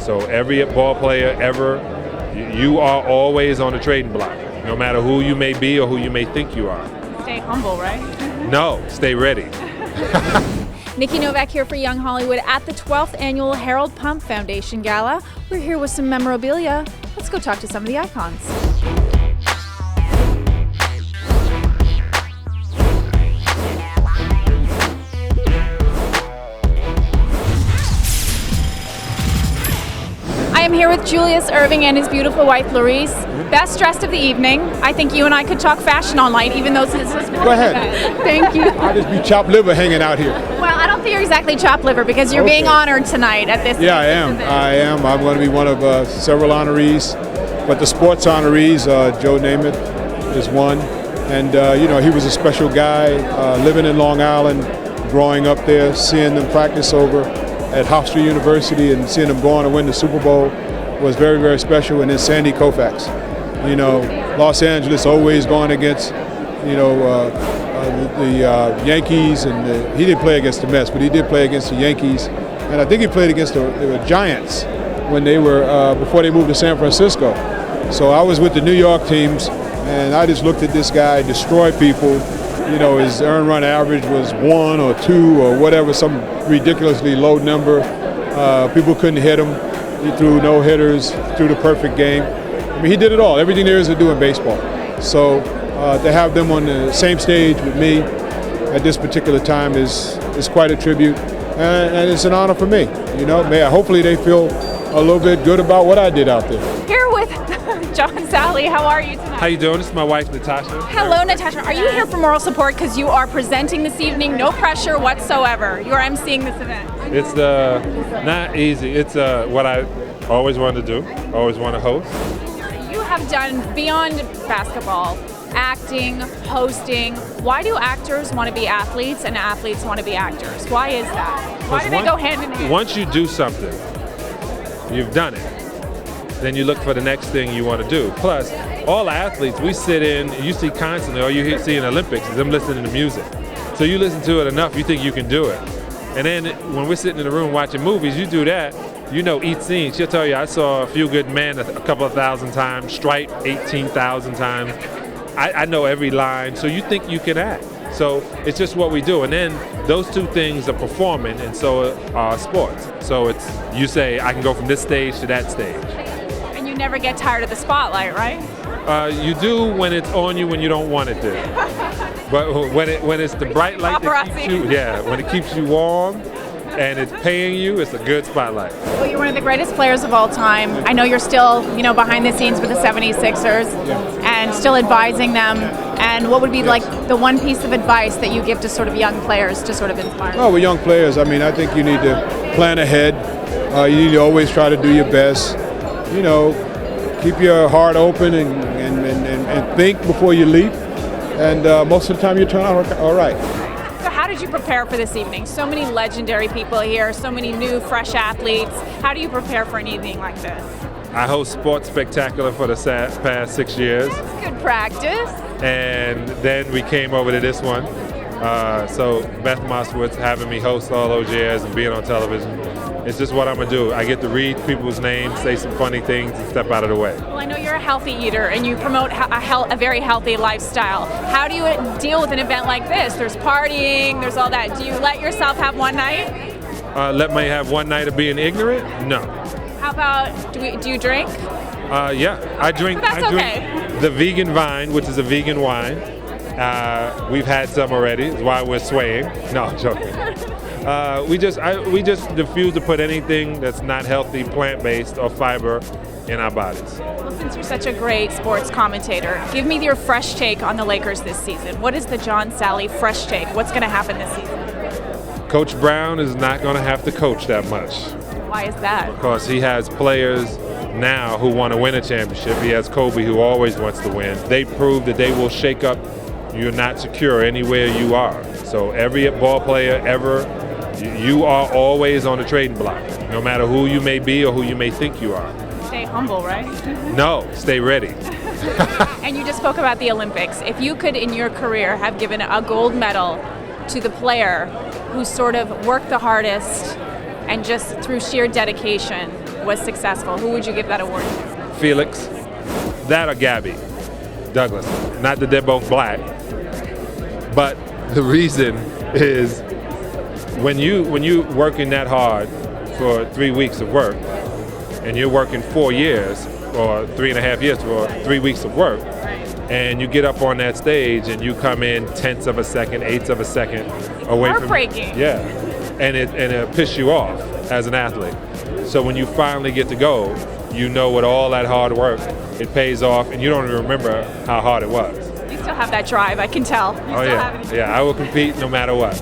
So every ball player ever, you are always on the trading block, no matter who you may be or who you may think you are. Stay humble, right? No, stay ready. Nikki Novak here for Young Hollywood at the 12th annual Harold Pump Foundation Gala. We're here with some memorabilia. Let's go talk to some of the icons. I am here with Julius, Erving, and his beautiful wife, Laurice. Best dressed of the evening. I think you and I could talk fashion all night, even though this is Go ahead. Thank you. I'll just be chopped liver hanging out here. Well, I don't think you're exactly chopped liver because you're being honored tonight at this. Yeah, I am. I'm going to be one of several honorees, but the sports honorees, Joe Namath is one. And, he was a special guy, living in Long Island, growing up there, seeing them practice over at Hofstra University and seeing them go on to win the Super Bowl was very, very special. And then Sandy Koufax, Los Angeles always going against, the Yankees, and he didn't play against the Mets, but he did play against the Yankees. And I think he played against the Giants when they were, before they moved to San Francisco. So I was with the New York teams, and I just looked at this guy destroy people. His earned run average was 1 or 2 or whatever, some ridiculously low number. People couldn't hit him. He threw no hitters, threw the perfect game. I mean, he did it all, everything there is to do in baseball. So to have them on the same stage with me at this particular time is quite a tribute, and it's an honor for me. Hopefully they feel a little bit good about what I did out there. Here with John Salley. How are you tonight? How you doing? This is my wife, Natasha. Hello, Natasha. Are you here for moral support because you are presenting this evening? No pressure whatsoever. You're emceeing this event. It's not easy. It's what I always wanted to do. Always want to host. You have done beyond basketball, acting, hosting. Why do actors want to be athletes and athletes want to be actors? Why is that? Why do they go hand in hand? Once you do something, you've done it. Then you look for the next thing you want to do. Plus, all athletes, we sit in, you see constantly, all you see in Olympics is them listening to music. So you listen to it enough, you think you can do it. And then when we're sitting in the room watching movies, you do that, emceeing. She'll tell you, I saw A Few Good Men a couple of thousand times, Stripe 18,000 times. I know every line, so you think you can act. So it's just what we do. And then those two things are performing, and so are sports. So it's, you say, I can go from this stage to that stage. And you never get tired of the spotlight, right? You do when it's on you when you don't want it to. But when it's the bright light that keeps you, when it keeps you warm and it's paying you, it's a good spotlight. Well, you're one of the greatest players of all time. I know you're still, behind the scenes with the 76ers and still advising them. And what would be like the one piece of advice that you give to sort of young players to sort of inspire? Well, with young players, I think you need to plan ahead. You need to always try to do your best. Keep your heart open and think before you leap. And most of the time you turn out all right. So how did you prepare for this evening? So many legendary people here, so many new, fresh athletes. How do you prepare for an evening like this? I host Sports Spectacular for the past 6 years. That's good practice. And then we came over to this one. So Beth Moskowitz having me host all those years and being on television. It's just what I'm going to do. I get to read people's names, say some funny things, and step out of the way. Well, I know you're a healthy eater, and you promote a very healthy lifestyle. How do you deal with an event like this? There's partying, there's all that. Do you let yourself have one night? Let me have one night of being ignorant? No. How about, do you drink? Yeah, I drink. That's okay. Drink the vegan vine, which is a vegan wine. We've had some already. That's why we're swaying. No, I'm joking. We just refuse to put anything that's not healthy, plant-based, or fiber in our bodies. Well, since you're such a great sports commentator, give me your fresh take on the Lakers this season. What is the John Salley fresh take? What's going to happen this season? Coach Brown is not going to have to coach that much. Why is that? Because he has players now who want to win a championship. He has Kobe, who always wants to win. They prove that they will shake up. You're not secure anywhere you are. So every ball player ever, you are always on the trading block, no matter who you may be or who you may think you are. Stay humble, right? No, stay ready. And you just spoke about the Olympics. If you could, in your career, have given a gold medal to the player who sort of worked the hardest and just through sheer dedication was successful? Who would you give that award to? Felix, that or Gabby, Douglas. Not that they're both black, but the reason is when you working that hard for 3 weeks of work, and you're working 4 years or 3.5 years for 3 weeks of work, and you get up on that stage and you come in tenths of a second, eighths of a second away from Heartbreaking. Yeah, and it'll piss you off as an athlete. So when you finally get to go, you know with all that hard work, it pays off, and you don't even remember how hard it was. You still have that drive, I can tell. You Oh still yeah, have it. yeah. I will compete no matter what.